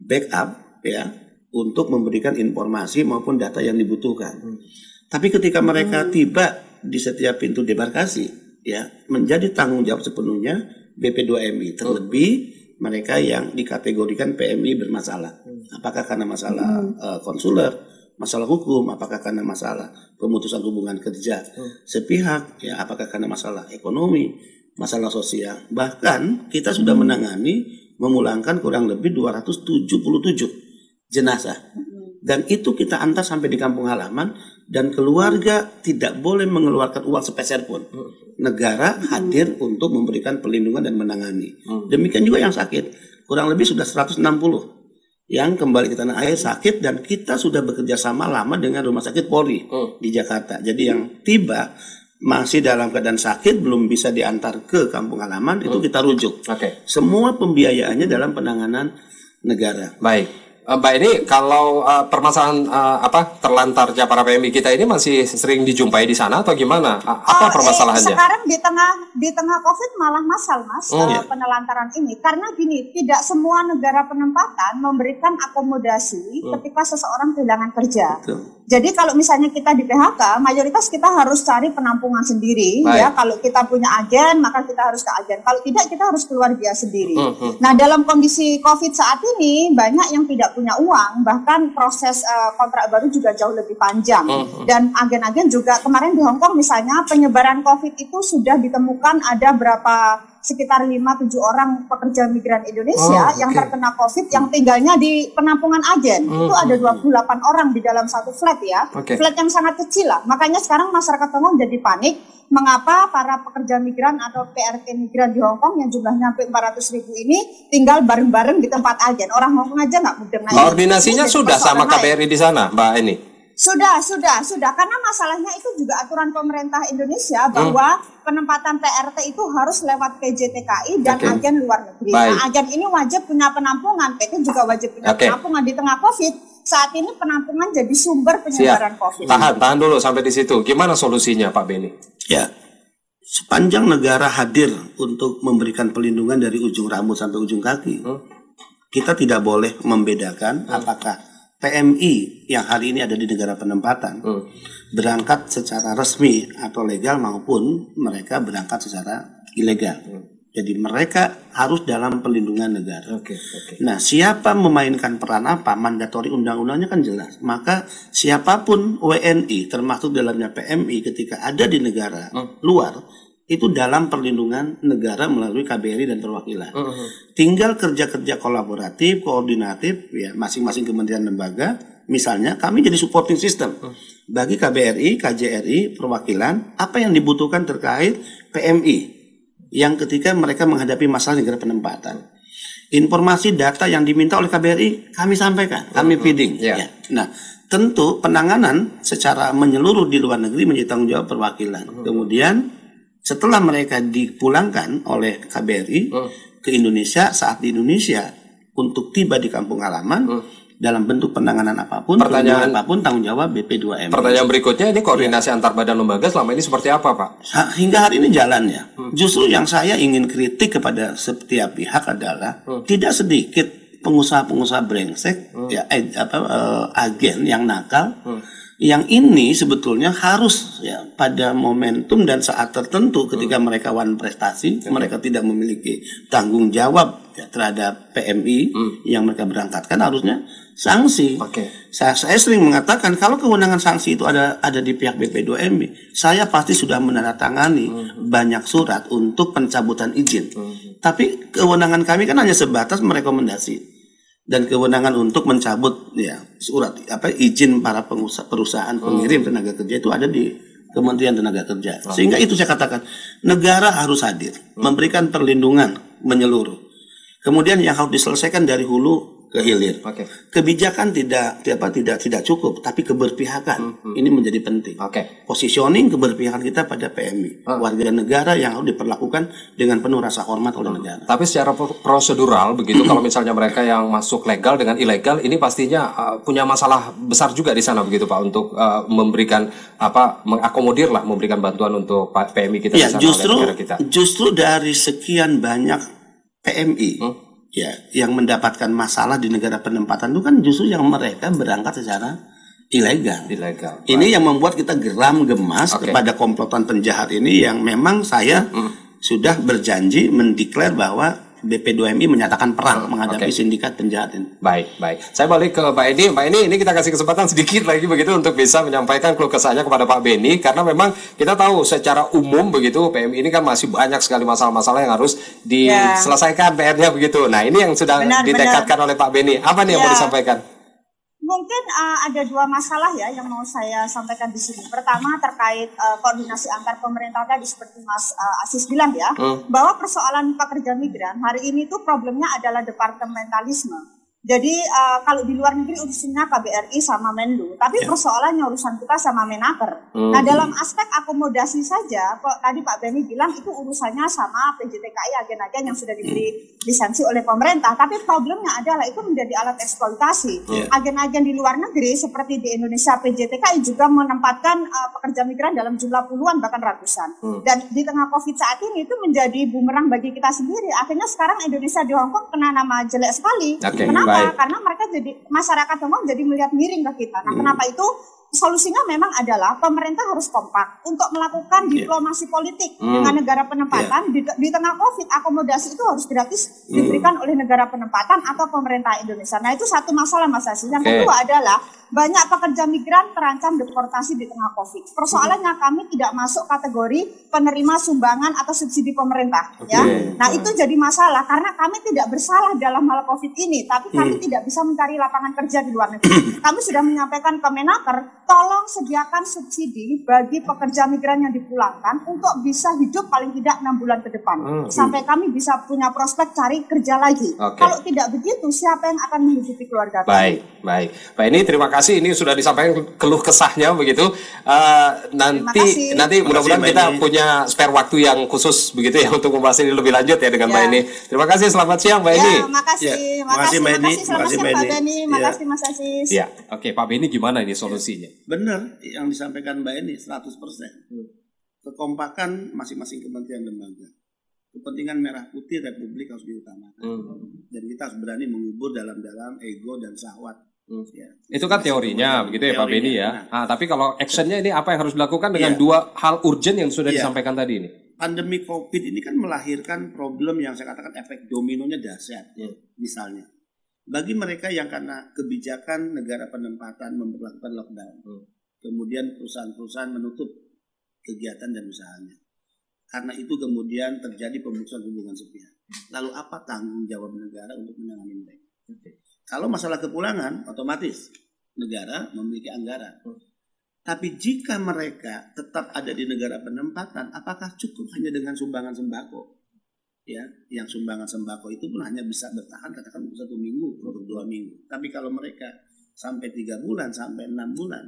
backup ya untuk memberikan informasi maupun data yang dibutuhkan. Tapi ketika mereka tiba di setiap pintu debarkasi ya menjadi tanggung jawab sepenuhnya BP2MI, terlebih mereka yang dikategorikan PMI bermasalah. Apakah karena masalah konsuler, masalah hukum, apakah karena masalah pemutusan hubungan kerja sepihak, ya apakah karena masalah ekonomi, masalah sosial. Bahkan kita sudah menangani memulangkan kurang lebih 277 jenazah. Dan itu kita antar sampai di kampung halaman dan keluarga tidak boleh mengeluarkan uang sepeser pun. Negara hadir untuk memberikan perlindungan dan menangani. Demikian juga yang sakit, kurang lebih sudah 160 yang kembali ke tanah air sakit, dan kita sudah bekerja sama lama dengan Rumah Sakit Polri di Jakarta. Jadi yang tiba masih dalam keadaan sakit belum bisa diantar ke kampung halaman itu kita rujuk. Semua pembiayaannya dalam penanganan negara. Baik. Mbak ini kalau permasalahan terlantarnya para PMI kita ini masih sering dijumpai di sana atau gimana? Apa permasalahannya? Sekarang di tengah COVID malah masal Mas penelantaran ini, karena gini, tidak semua negara penempatan memberikan akomodasi ketika seseorang kehilangan kerja. Jadi kalau misalnya kita di PHK, mayoritas kita harus cari penampungan sendiri. Ya. Kalau kita punya agen, maka kita harus ke agen. Kalau tidak, kita harus keluar biaya sendiri. Nah, dalam kondisi COVID saat ini banyak yang tidak punya uang, bahkan proses kontrak baru juga jauh lebih panjang. Dan agen-agen juga kemarin di Hong Kong misalnya penyebaran COVID itu sudah ditemukan ada sekitar 5-7 orang pekerja migran Indonesia yang terkena COVID yang tinggalnya di penampungan agen. Itu ada 28 orang di dalam satu flat ya. Flat yang sangat kecil lah. Makanya sekarang masyarakat Hong Kong jadi panik. Mengapa para pekerja migran atau PRT migran di Hong Kong yang jumlahnya sampai 400.000 ini tinggal bareng-bareng di tempat agen. Orang Hong Kong aja nggak mudah. Koordinasinya sudah sama KBRI di sana, Mbak Eni? Sudah. Karena masalahnya itu juga aturan pemerintah Indonesia bahwa penempatan PRT itu harus lewat PJTKI dan agen luar negeri. Nah, agen ini wajib punya penampungan, PT juga wajib punya penampungan di tengah COVID. Saat ini penampungan jadi sumber penyebaran COVID. Tahan dulu sampai di situ. Gimana solusinya, Pak Beni? Ya, sepanjang negara hadir untuk memberikan perlindungan dari ujung rambut sampai ujung kaki, kita tidak boleh membedakan apakah PMI yang hari ini ada di negara penempatan berangkat secara resmi atau legal maupun mereka berangkat secara ilegal. Jadi mereka harus dalam perlindungan negara. Nah, siapa memainkan peran apa, mandatori undang-undangnya kan jelas. Maka siapapun WNI termasuk dalamnya PMI ketika ada di negara luar itu dalam perlindungan negara melalui KBRI dan perwakilan. Tinggal kerja-kerja kolaboratif, koordinatif, ya masing-masing kementerian lembaga. Misalnya kami jadi supporting system bagi KBRI, KJRI, perwakilan, apa yang dibutuhkan terkait PMI yang ketika mereka menghadapi masalah negara penempatan. Informasi data yang diminta oleh KBRI kami sampaikan, kami feeding. Ya. Nah, tentu penanganan secara menyeluruh di luar negeri menjadi tanggung jawab perwakilan. Kemudian setelah mereka dipulangkan oleh KBRI ke Indonesia, saat di Indonesia untuk tiba di kampung halaman dalam bentuk penanganan apapun, tanggung jawab BP2M. Pertanyaan berikutnya, ini koordinasi antar badan lembaga selama ini seperti apa, Pak? Hingga hari ini jalannya. Justru yang saya ingin kritik kepada setiap pihak adalah tidak sedikit pengusaha-pengusaha brengsek, agen yang nakal. Yang ini sebetulnya harus ya pada momentum dan saat tertentu ketika mereka wan prestasi, mereka tidak memiliki tanggung jawab ya, terhadap PMI yang mereka berangkatkan, harusnya sanksi. Saya sering mengatakan kalau kewenangan sanksi itu ada di pihak BP2MI, saya pasti sudah menandatangani banyak surat untuk pencabutan izin. Tapi kewenangan kami kan hanya sebatas merekomendasi. Dan kewenangan untuk mencabut ya surat izin para perusahaan pengirim tenaga kerja itu ada di Kementerian Tenaga Kerja. Sehingga itu saya katakan negara harus hadir, memberikan perlindungan menyeluruh. Kemudian yang harus diselesaikan dari hulu ke hilir. Kebijakan tidak cukup, tapi keberpihakan ini menjadi penting. Positioning keberpihakan kita pada PMI, warga negara yang harus diperlakukan dengan penuh rasa hormat oleh negara. Tapi secara prosedural begitu, kalau misalnya mereka yang masuk legal dengan ilegal, ini pastinya punya masalah besar juga di sana begitu, Pak, untuk memberikan mengakomodir lah, memberikan bantuan untuk PMI kita di sana oleh negara kita. Justru dari sekian banyak PMI ya yang mendapatkan masalah di negara penempatan itu kan justru yang mereka berangkat secara ilegal. Ini yang membuat kita geram gemas kepada komplotan penjahat ini yang memang saya sudah berjanji mendeklar bahwa BP2MI menyatakan perang menghadapi sindikat penjahat ini. Baik. Saya balik ke Mbak Eni. Mbak Eni, ini kita kasih kesempatan sedikit lagi begitu untuk bisa menyampaikan keluh kesahnya kepada Pak Beni, karena memang kita tahu secara umum begitu PMI ini kan masih banyak sekali masalah-masalah yang harus diselesaikan PR-nya begitu. Nah, ini yang sudah ditekadkan oleh Pak Beni. Apa nih yang mau disampaikan? Mungkin ada dua masalah ya yang mau saya sampaikan di sini. Pertama terkait koordinasi antar pemerintah tadi seperti Mas Asis bilang ya, bahwa persoalan pekerja migran hari ini tuh problemnya adalah departementalisme. Jadi kalau di luar negeri urusannya KBRI sama Menlu, tapi persoalannya urusan kita sama Menaker. Nah dalam aspek akomodasi saja, tadi Pak Benny bilang itu urusannya sama PJTKI agen-agen yang sudah diberi lisensi oleh pemerintah. Tapi problemnya adalah itu menjadi alat eksploitasi. Agen-agen di luar negeri seperti di Indonesia PJTKI juga menempatkan pekerja migran dalam jumlah puluhan bahkan ratusan. Dan di tengah COVID saat ini itu menjadi bumerang bagi kita sendiri. Akhirnya sekarang Indonesia di Hong Kong kena nama jelek sekali. Kenapa? Karena mereka jadi masyarakat Hongkong jadi melihat miring ke kita. Nah, kenapa itu? Solusinya memang adalah pemerintah harus kompak untuk melakukan diplomasi politik dengan negara penempatan. Di tengah COVID, akomodasi itu harus gratis diberikan oleh negara penempatan atau pemerintah Indonesia. Nah itu satu masalah Mas Hasil. Yang kedua adalah banyak pekerja migran terancam deportasi di tengah COVID. Persoalannya kami tidak masuk kategori penerima sumbangan atau subsidi pemerintah. Ya. Nah itu jadi masalah karena kami tidak bersalah dalam hal COVID ini, tapi kami tidak bisa mencari lapangan kerja di luar negeri. Kami sudah menyampaikan ke Menaker, tolong sediakan subsidi bagi pekerja migran yang dipulangkan untuk bisa hidup paling tidak 6 bulan ke depan. Sampai kami bisa punya prospek cari kerja lagi. Kalau tidak begitu, siapa yang akan menghidupi keluarga kami? Baik. Pak ini terima kasih. Ini sudah disampaikan keluh kesahnya begitu. Nanti mudah-mudahan kita punya spare waktu yang khusus begitu ya untuk membahas ini lebih lanjut ya dengan Mbak Eni. Terima kasih. Selamat siang Mbak Eni. Makasih Mbak Eni. Selamat siang Pak Benny. Makasih Mas Asis. Ya, oke Pak Benny gimana ini solusinya? Benar yang disampaikan Mbak Eni 100%. Kekompakan masing-masing kementerian lembaga. Kepentingan merah putih Republik harus diutamakan. Dan kita harus berani mengubur dalam-dalam ego dan syahwat. Ya. Itu kan teorinya begitu ya Pak Benny ya. Tapi kalau actionnya ini apa yang harus dilakukan dengan dua hal urgent yang sudah disampaikan tadi ini? Pandemi COVID ini kan melahirkan problem yang saya katakan efek dominonya dahsyat. Misalnya, bagi mereka yang karena kebijakan negara penempatan memperlakukan lockdown, kemudian perusahaan-perusahaan menutup kegiatan dan usahanya. Karena itu kemudian terjadi pemutusan hubungan sepihak. Lalu apa tanggung jawab negara untuk menangani mereka? Kalau masalah kepulangan, otomatis negara memiliki anggaran. Tapi jika mereka tetap ada di negara penempatan, apakah cukup hanya dengan sumbangan sembako? Ya, yang sumbangan sembako itu pun hanya bisa bertahan katakan untuk 1 minggu, untuk 2 minggu. Tapi kalau mereka sampai 3 bulan, sampai 6 bulan,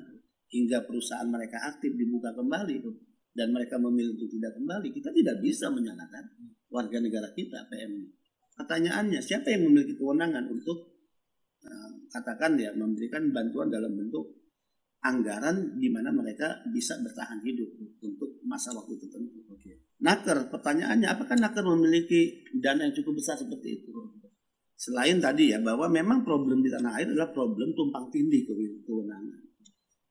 hingga perusahaan mereka aktif dibuka kembali, dan mereka memilih untuk tidak kembali, kita tidak bisa menyalahkan warga negara kita, PMI. Pertanyaannya, siapa yang memiliki kewenangan untuk katakan ya memberikan bantuan dalam bentuk anggaran di mana mereka bisa bertahan hidup untuk masa waktu tertentu? Naker, pertanyaannya apakah Naker memiliki dana yang cukup besar seperti itu? Selain tadi ya bahwa memang problem di tanah air adalah problem tumpang tindih kewenangan.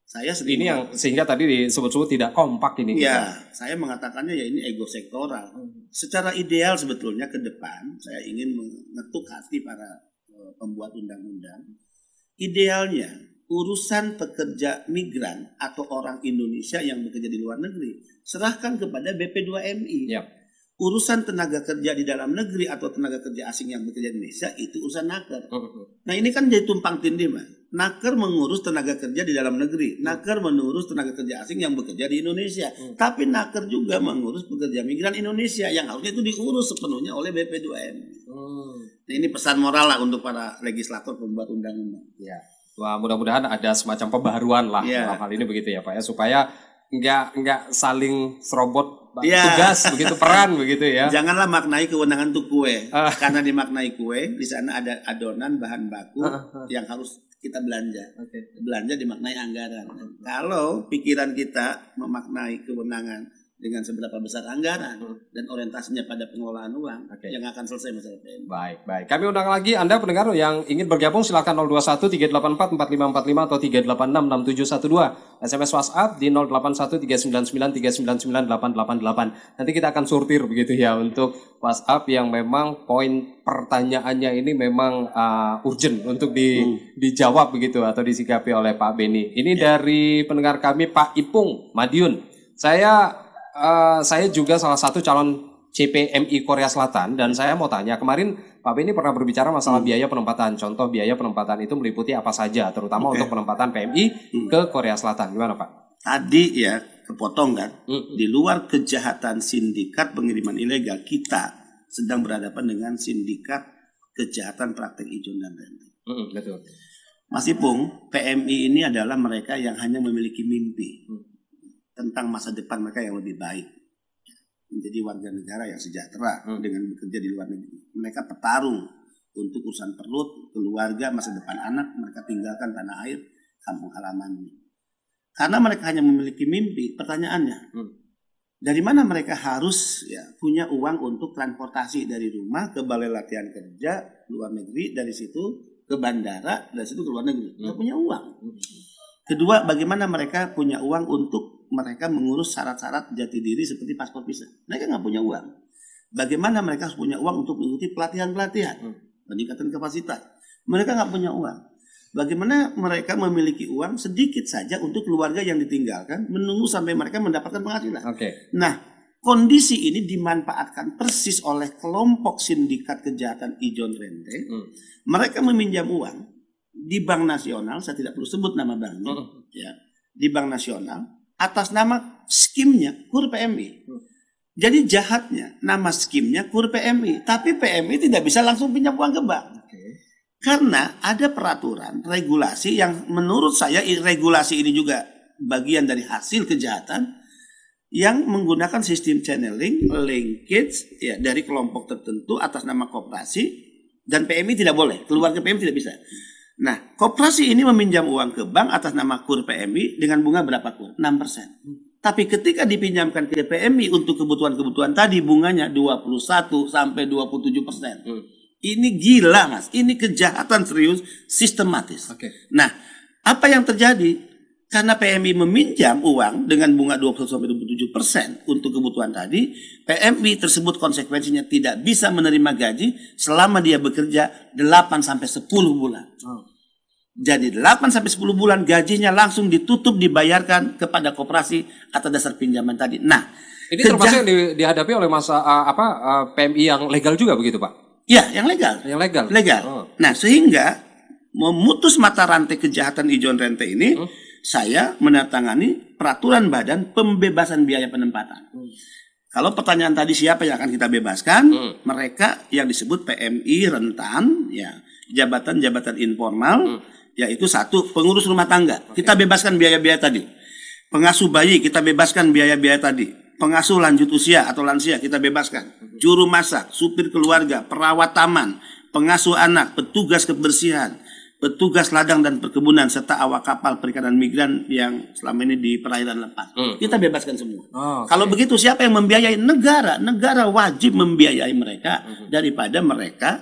Saya ini yang sehingga tadi disebut-sebut tidak kompak ini. Ya, saya mengatakannya ya ini ego sektoral. Secara ideal sebetulnya ke depan saya ingin mengetuk hati para pembuat undang-undang. Idealnya urusan pekerja migran atau orang Indonesia yang bekerja di luar negeri serahkan kepada BP2MI. Urusan tenaga kerja di dalam negeri atau tenaga kerja asing yang bekerja di Indonesia itu urusan Naker. Nah ini kan jadi tumpang tindih, Mas. Naker mengurus tenaga kerja di dalam negeri, Naker mengurus tenaga kerja asing yang bekerja di Indonesia. Tapi Naker juga mengurus pekerja migran Indonesia yang harusnya itu diurus sepenuhnya oleh BP2MI. Nah, ini pesan moral lah untuk para legislator pembuat undang-undang. Ya. Wah, mudah-mudahan ada semacam pembaharuan lah dalam hal ini begitu ya Pak ya, supaya nggak saling serobot tugas begitu, peran begitu ya. Janganlah maknai kewenangan untuk kue, karena dimaknai kue di sana ada adonan bahan baku yang harus kita belanja. Belanja dimaknai anggaran. Kalau pikiran kita memaknai kewenangan dengan seberapa besar anggaran dan orientasinya pada pengelolaan uang, yang akan selesai masalah PMI. Baik. Kami undang lagi Anda pendengar yang ingin bergabung silakan 021 384 4545 atau 386 6712. SMS WhatsApp di 081 399 399 888. Nanti kita akan sortir begitu ya untuk WhatsApp yang memang poin pertanyaannya ini memang urgent untuk dijawab begitu atau disikapi oleh Pak Benny. Ini dari pendengar kami Pak Ipung Madiun. Saya juga salah satu calon CPMI Korea Selatan dan saya mau tanya, kemarin Pak Benny pernah berbicara masalah biaya penempatan. Contoh biaya penempatan itu meliputi apa saja, terutama untuk penempatan PMI ke Korea Selatan. Gimana Pak? Tadi ya kepotong kan, di luar kejahatan sindikat pengiriman ilegal, kita sedang berhadapan dengan sindikat kejahatan praktek ijon dan rente. Betul. Mas Ipung, PMI ini adalah mereka yang hanya memiliki mimpi tentang masa depan mereka yang lebih baik, menjadi warga negara yang sejahtera dengan bekerja di luar negeri. Mereka bertarung untuk urusan perut, keluarga, masa depan anak. Mereka tinggalkan tanah air, kampung halamannya. Karena mereka hanya memiliki mimpi. Pertanyaannya, dari mana mereka harus punya uang untuk transportasi dari rumah ke balai latihan kerja luar negeri, dari situ ke bandara, dari situ ke luar negeri? Nggak punya uang. Kedua, bagaimana mereka punya uang untuk mereka mengurus syarat-syarat jati diri seperti paspor visa? Mereka nggak punya uang. Bagaimana mereka harus punya uang untuk mengikuti pelatihan-pelatihan, peningkatan kapasitas? Mereka nggak punya uang. Bagaimana mereka memiliki uang sedikit saja untuk keluarga yang ditinggalkan, menunggu sampai mereka mendapatkan penghasilan? Nah, kondisi ini dimanfaatkan persis oleh kelompok sindikat kejahatan Ijon Rente. Mereka meminjam uang di Bank Nasional, saya tidak perlu sebut nama banknya, di Bank Nasional atas nama skimnya KUR PMI. Jadi jahatnya nama skimnya KUR PMI, tapi PMI tidak bisa langsung pinjam uang ke bank. Karena ada peraturan, regulasi yang menurut saya regulasi ini juga bagian dari hasil kejahatan yang menggunakan sistem channeling, linkage dari kelompok tertentu atas nama koperasi, dan PMI tidak boleh, keluarga PMI tidak bisa. Nah, koperasi ini meminjam uang ke bank atas nama KUR PMI dengan bunga berapa KUR? 6%. Tapi ketika dipinjamkan ke PMI untuk kebutuhan-kebutuhan tadi, bunganya 21 sampai 27%. Ini gila, Mas. Ini kejahatan serius, sistematis. Nah, apa yang terjadi? Karena PMI meminjam uang dengan bunga 20-27% untuk kebutuhan tadi, PMI tersebut konsekuensinya tidak bisa menerima gaji selama dia bekerja 8-10 bulan. Jadi 8-10 bulan gajinya langsung ditutup, dibayarkan kepada koperasi atas dasar pinjaman tadi. Nah, ini termasuk yang dihadapi oleh PMI yang legal juga begitu, Pak? Ya, yang legal. Yang legal. Legal. Nah, sehingga memutus mata rantai kejahatan Ijon Rente ini, saya menandatangani peraturan badan pembebasan biaya penempatan. Kalau pertanyaan tadi siapa yang akan kita bebaskan, mereka yang disebut PMI rentan, jabatan-jabatan informal, yaitu satu, pengurus rumah tangga, kita bebaskan biaya-biaya tadi. Pengasuh bayi, kita bebaskan biaya-biaya tadi. Pengasuh lanjut usia atau lansia, kita bebaskan. Juru masak, supir keluarga, perawat taman, pengasuh anak, petugas kebersihan, petugas ladang dan perkebunan, serta awak kapal perikanan migran yang selama ini di perairan lepas. Kita bebaskan semua. Kalau begitu siapa yang membiayai? Negara. Negara wajib membiayai mereka daripada mereka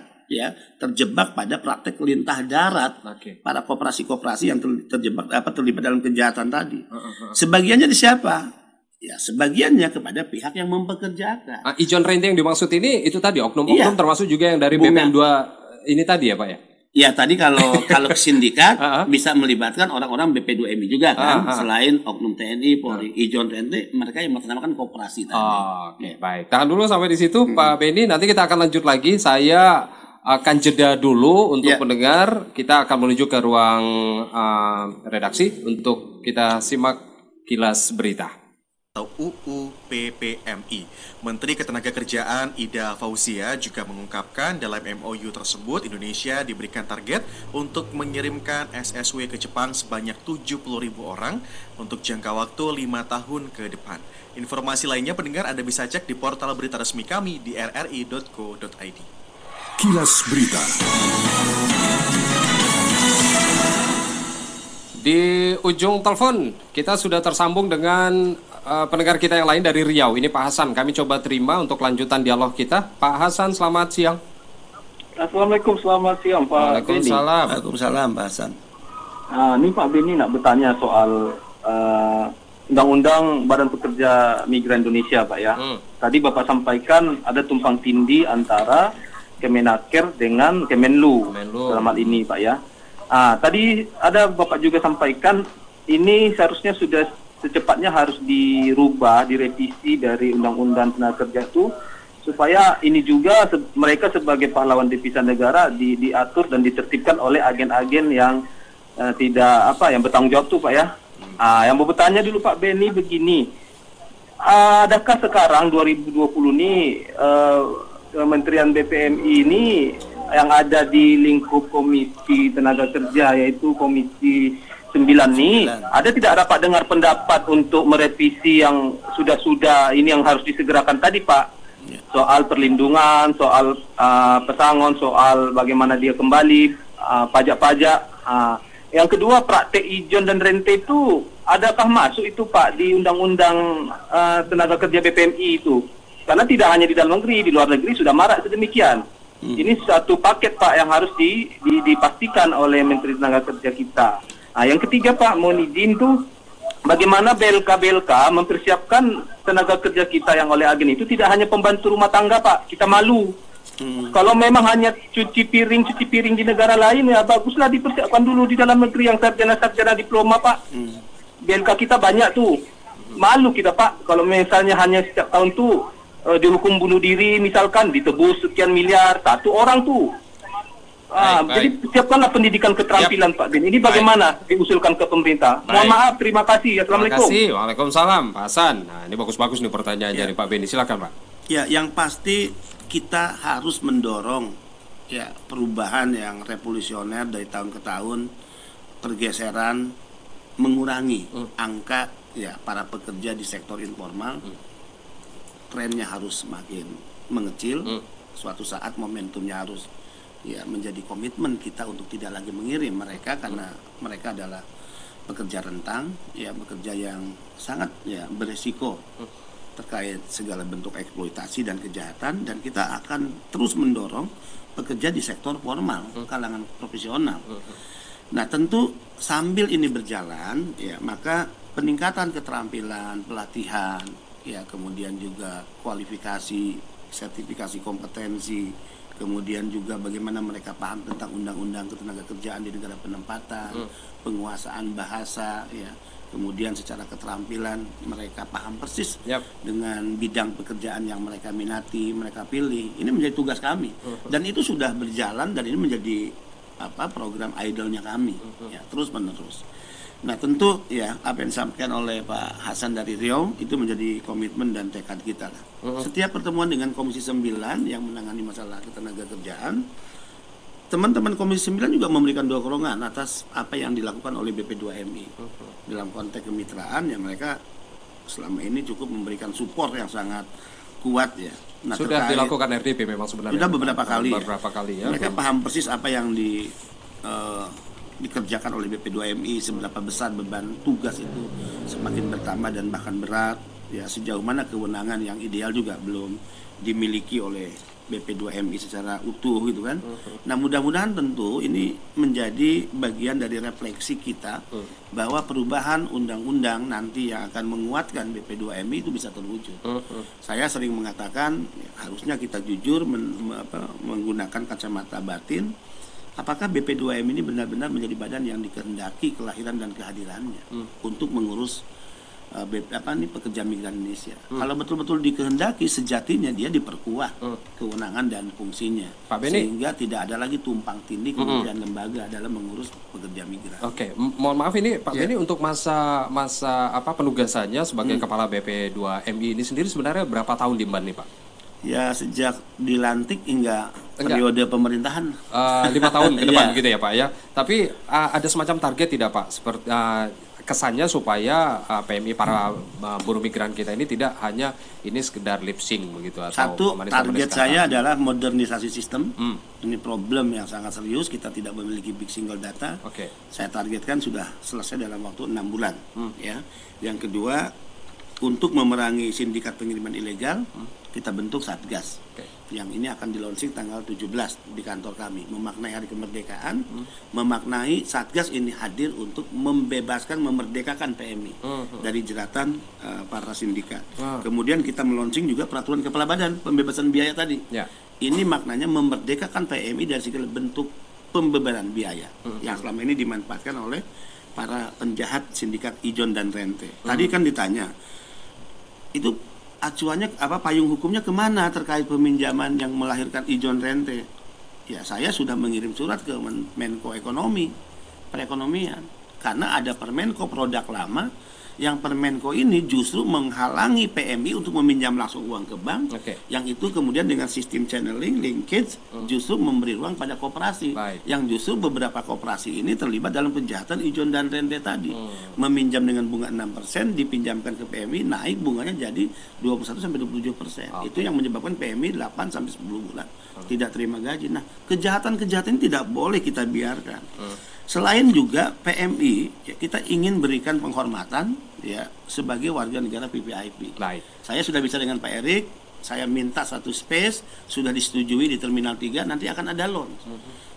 terjebak pada praktek lintah darat. Para koperasi-koperasi yang terlibat dalam kejahatan tadi. Sebagiannya di siapa? Ya, sebagiannya kepada pihak yang mempekerjakan. Ijon Rente yang dimaksud ini itu tadi oknum-oknum, termasuk juga yang dari BPM 2 ini tadi ya, Pak ya? Ya, tadi kalau sindikat bisa melibatkan orang-orang BP2MI juga kan, selain oknum TNI, Polri. Ijon Rente mereka yang melaksanakan koperasi tadi. Oke, baik. Tahan dulu sampai di situ, Pak Benny. Nanti kita akan lanjut lagi. Saya akan jeda dulu untuk pendengar. Kita akan menuju ke ruang redaksi untuk kita simak kilas berita. UU PPMI. Menteri Ketenagakerjaan Ida Fauzia juga mengungkapkan dalam MOU tersebut Indonesia diberikan target untuk mengirimkan SSW ke Jepang sebanyak 70.000 orang untuk jangka waktu 5 tahun ke depan. Informasi lainnya pendengar Anda bisa cek di portal berita resmi kami di rri.co.id. Kilas Berita. Di ujung telepon kita sudah tersambung dengan pendengar kita yang lain dari Riau. Ini Pak Hasan. Kami coba terima untuk lanjutan dialog kita. Pak Hasan, selamat siang. Assalamualaikum, selamat siang Pak Benny. Waalaikumsalam Pak Hasan. Ini Pak Benny nak bertanya soal Undang-Undang Badan Pekerja Migran Indonesia, Pak ya. Tadi Bapak sampaikan ada tumpang tindih antara Kemenaker dengan Kemenlu dalam hal ini, Pak ya. Tadi ada Bapak juga sampaikan ini seharusnya sudah secepatnya harus dirubah, direvisi dari Undang-Undang Tenaga Kerja itu supaya ini juga mereka sebagai pahlawan devisa negara diatur dan ditertibkan oleh agen-agen yang yang bertanggung jawab tuh Pak ya. Yang mau bertanya dulu Pak Benny begini, adakah sekarang 2020 ini Kementerian BPMI ini yang ada di lingkup Komisi Tenaga Kerja, yaitu Komisi 9 nih, ada tidak dapat dengar pendapat untuk merevisi yang sudah ini yang harus disegerakan tadi, Pak? Soal perlindungan, soal pesangon, soal bagaimana dia kembali, pajak-pajak. Yang kedua, praktek ijon dan rente itu adakah masuk itu, Pak, di Undang-Undang Tenaga Kerja BPMI itu? Karena tidak hanya di dalam negeri, di luar negeri sudah marak sedemikian. Ini satu paket, Pak, yang harus dipastikan oleh Menteri Tenaga Kerja kita. Yang ketiga, Pak, mohon izin tuh, bagaimana BLK mempersiapkan tenaga kerja kita yang oleh agen itu tidak hanya pembantu rumah tangga, Pak. Kita malu. Kalau memang hanya cuci piring di negara lain, ya baguslah dipersiapkan dulu di dalam negeri yang sarjana diploma, Pak. BLK kita banyak tuh. Malu kita, Pak, kalau misalnya hanya setiap tahun tuh dihukum bunuh diri, misalkan ditebus sekian miliar, satu orang tuh. Jadi siapkanlah pendidikan keterampilan, Pak Din. Ini bagaimana diusulkan ke pemerintah? Mohon maaf, terima kasih. Assalamualaikum. Terima kasih. Waalaikumsalam, Pak Hasan. Nah, ini bagus-bagus nih pertanyaannya nih, Pak Beni. Silakan, Pak. Ya, yang pasti kita harus mendorong ya perubahan yang revolusioner dari tahun ke tahun, pergeseran, mengurangi angka ya para pekerja di sektor informal. Trennya harus semakin mengecil. Suatu saat momentumnya harus ya menjadi komitmen kita untuk tidak lagi mengirim mereka, karena mereka adalah pekerja rentang, ya bekerja yang sangat ya beresiko terkait segala bentuk eksploitasi dan kejahatan, dan kita akan terus mendorong pekerja di sektor formal, kalangan profesional. Nah, tentu sambil ini berjalan ya maka peningkatan keterampilan, pelatihan, ya kemudian juga kualifikasi, sertifikasi kompetensi, kemudian juga bagaimana mereka paham tentang undang-undang ketenagakerjaan di negara penempatan, penguasaan bahasa, ya, kemudian secara keterampilan mereka paham persis dengan bidang pekerjaan yang mereka minati, mereka pilih. Ini menjadi tugas kami, dan itu sudah berjalan, dan ini menjadi program idolnya kami, ya terus menerus. Nah, tentu ya apa yang disampaikan oleh Pak Hasan dari Riau itu menjadi komitmen dan tekad kita lah. Setiap pertemuan dengan Komisi 9 yang menangani masalah ketenagakerjaan, teman-teman Komisi 9 juga memberikan dorongan atas apa yang dilakukan oleh BP2MI. Dalam konteks kemitraan ya mereka selama ini cukup memberikan support yang sangat kuat ya. Nah, sudah dilakukan RDP memang sebenarnya. Sudah beberapa kali. Ya. Mereka paham persis apa yang dikerjakan oleh BP2MI, seberapa besar beban tugas itu semakin bertambah dan bahkan berat, ya sejauh mana kewenangan yang ideal juga belum dimiliki oleh BP2MI secara utuh gitu kan. Nah, mudah-mudahan tentu ini menjadi bagian dari refleksi kita bahwa perubahan undang-undang nanti yang akan menguatkan BP2MI itu bisa terwujud. Saya sering mengatakan ya, harusnya kita jujur menggunakan kacamata batin. Apakah BP2M ini benar-benar menjadi badan yang dikehendaki kelahiran dan kehadirannya untuk mengurus pekerja migran Indonesia? Kalau betul-betul dikehendaki, sejatinya dia diperkuat kewenangan dan fungsinya, Pak Beni, sehingga tidak ada lagi tumpang tindih kementerian lembaga dalam mengurus pekerja migran. Oke, mohon maaf ini Pak Beni, untuk masa penugasannya sebagai kepala BP2MI ini sendiri sebenarnya berapa tahun diemban nih, Pak? Ya, sejak dilantik hingga periode pemerintahan 5 tahun ke depan gitu ya, Pak ya. Tapi ada semacam target tidak, Pak? Seperti kesannya supaya PMI para buruh migran kita ini tidak hanya ini sekedar lip sync begitu atau satu target saya adalah modernisasi sistem. Ini problem yang sangat serius, kita tidak memiliki big single data. Saya targetkan sudah selesai dalam waktu 6 bulan. Ya. Yang kedua, untuk memerangi sindikat pengiriman ilegal, kita bentuk Satgas. Yang ini akan di-launching tanggal 17 di kantor kami. Memaknai hari kemerdekaan, memaknai Satgas ini hadir untuk membebaskan, memerdekakan PMI dari jeratan para sindikat. Kemudian kita meluncing juga peraturan kepala badan pembebasan biaya tadi. Ini maknanya memerdekakan PMI dari segala bentuk pembebanan biaya yang selama ini dimanfaatkan oleh para penjahat sindikat ijon dan rente. Tadi kan ditanya, itu acuannya payung hukumnya kemana terkait peminjaman yang melahirkan ijon rente? Ya, saya sudah mengirim surat ke Menko Ekonomi, Perekonomian. karena ada Permenko produk lama, yang Permenko ini justru menghalangi PMI untuk meminjam langsung uang ke bank, yang itu kemudian dengan sistem channeling, linkage, justru memberi ruang pada koperasi, yang justru beberapa koperasi ini terlibat dalam kejahatan ijon dan rente tadi, meminjam dengan bunga 6%, dipinjamkan ke PMI, naik bunganya jadi 21-27%, itu yang menyebabkan PMI 8-10 bulan tidak terima gaji. Nah, kejahatan-kejahatan ini tidak boleh kita biarkan. Selain juga PMI, ya, kita ingin berikan penghormatan ya sebagai warga negara VVIP. Saya sudah bicara dengan Pak Erik, saya minta satu space, sudah disetujui di Terminal 3, nanti akan ada loan.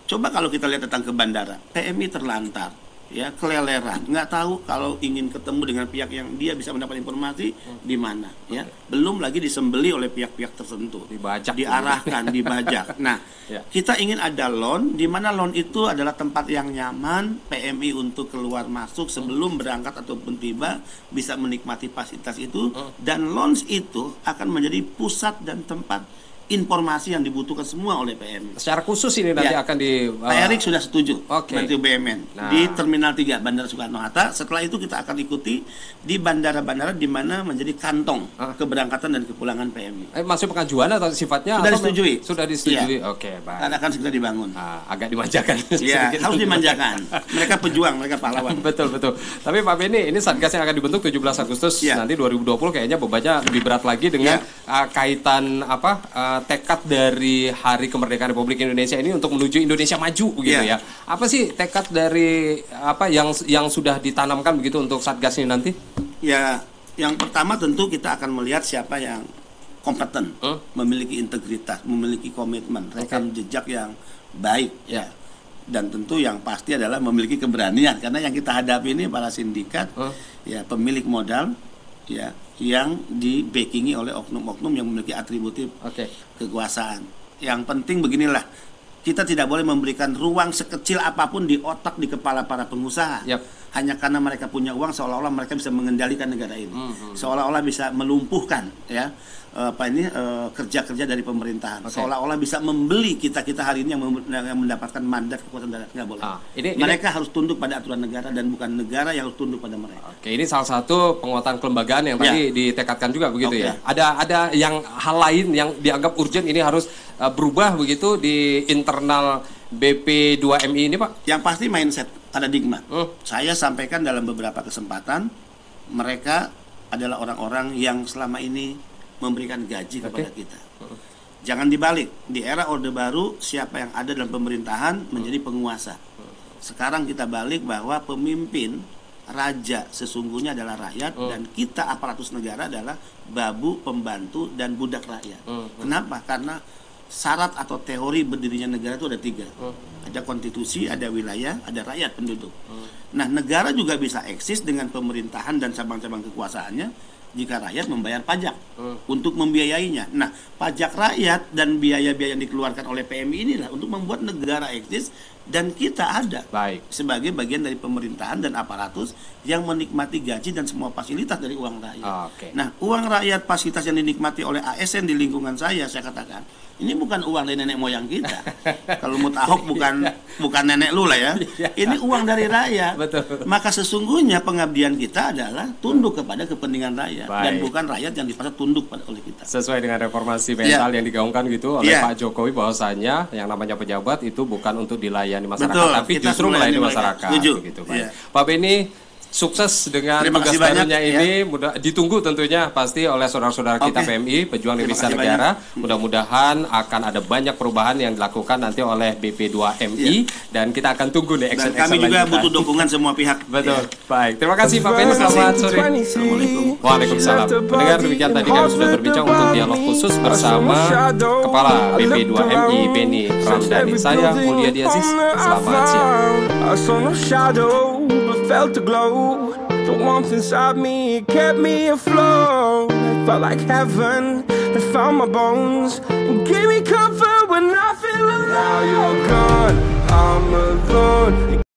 Coba kalau kita lihat datang ke bandara, PMI terlantar, ya keleleran, nggak tahu kalau ingin ketemu dengan pihak yang dia bisa mendapat informasi di mana, ya. Belum lagi disembeli oleh pihak-pihak tertentu, dibajak, diarahkan, dibajak. Nah, kita ingin ada loan, di mana loan itu adalah tempat yang nyaman PMI untuk keluar masuk sebelum berangkat ataupun tiba, bisa menikmati fasilitas itu, dan loan itu akan menjadi pusat dan tempat informasi yang dibutuhkan semua oleh PMI. Secara khusus ini nanti akan di... Pak Erik sudah setuju, Menteri BUMN, di Terminal 3 Bandara Soekarno-Hatta. Setelah itu kita akan ikuti di bandara-bandara di mana menjadi kantong keberangkatan dan kepulangan PMI. Masuk pengajuan atau sifatnya? Sudah disetujui. Sudah disetujui, oke, baik. Dan akan segera dibangun. Agak dimanjakan. Ya, harus dimanjakan. Mereka pejuang, mereka pahlawan. Betul. Tapi Pak Beni, ini Satgas yang akan dibentuk 17 Agustus nanti 2020, kayaknya bebannya lebih berat lagi dengan kaitan tekad dari Hari Kemerdekaan Republik Indonesia ini untuk menuju Indonesia maju gitu ya. Apa sih tekad dari yang sudah ditanamkan begitu untuk Satgas ini nanti? Ya, yang pertama tentu kita akan melihat siapa yang kompeten, memiliki integritas, memiliki komitmen, rekam jejak yang baik, ya. Dan tentu yang pasti adalah memiliki keberanian, karena yang kita hadapi ini para sindikat, ya, pemilik modal, ya, yang di-backingi oleh oknum-oknum yang memiliki atributif kekuasaan. Yang penting beginilah, kita tidak boleh memberikan ruang sekecil apapun di otak, di kepala para pengusaha. Hanya karena mereka punya uang, seolah-olah mereka bisa mengendalikan negara ini, seolah-olah bisa melumpuhkan ya kerja-kerja dari pemerintahan, seolah-olah bisa membeli kita hari ini yang mendapatkan mandat kekuasaan darat. Nggak boleh. Mereka harus tunduk pada aturan negara dan bukan negara yang harus tunduk pada mereka. Ini salah satu penguatan kelembagaan yang tadi ditekadkan juga begitu ya. Ada yang hal lain yang dianggap urgent ini harus berubah begitu di internal BP2MI ini, Pak? Yang pasti mindset, paradigma. Saya sampaikan dalam beberapa kesempatan, mereka adalah orang-orang yang selama ini memberikan gaji kepada kita. Jangan dibalik, di era Orde Baru siapa yang ada dalam pemerintahan menjadi penguasa. Sekarang kita balik bahwa pemimpin, raja sesungguhnya adalah rakyat, dan kita aparatus negara adalah babu, pembantu, dan budak rakyat. Kenapa? Karena syarat atau teori berdirinya negara itu ada 3. Ada konstitusi, ada wilayah, ada rakyat penduduk. Nah, negara juga bisa eksis dengan pemerintahan dan cabang-cabang kekuasaannya jika rakyat membayar pajak untuk membiayainya. Nah, pajak rakyat dan biaya-biaya yang dikeluarkan oleh PMI inilah untuk membuat negara eksis dan kita ada sebagai bagian dari pemerintahan dan aparatus yang menikmati gaji dan semua fasilitas dari uang rakyat. Nah, uang rakyat, fasilitas yang dinikmati oleh ASN di lingkungan saya katakan, ini bukan uang dari nenek moyang kita. Kalau menurut Ahok bukan nenek lu lah ya. Ini uang dari rakyat. Maka sesungguhnya pengabdian kita adalah tunduk kepada kepentingan rakyat dan bukan rakyat yang dipaksa tunduk oleh kita. Sesuai dengan reformasi mental yang digaungkan gitu oleh Pak Jokowi, bahwasanya yang namanya pejabat itu bukan untuk dilayani masyarakat, tapi justru melayani masyarakat. Begitu, Pak Beni, sukses dengan tugas barunya ini, mudah ditunggu tentunya pasti oleh saudara-saudara kita PMI, pejuang devisa negara. Mudah-mudahan akan ada banyak perubahan yang dilakukan nanti oleh BP2MI dan kita akan tunggu nih action kami juga butuh dukungan semua pihak. Betul. Baik, terima kasih Pak Beni, selamat sore. Assalamualaikum. Waalaikumsalam. Mendengar demikian tadi kami sudah berbincang untuk dialog khusus bersama Kepala BP2MI Beni Ramdhani. Saya Mulyadi Aziz, selamat siang. Felt the glow, the warmth inside me, it kept me afloat. It felt like heaven, it found my bones and gave me comfort when I feel alone. Now you're gone, I'm alone.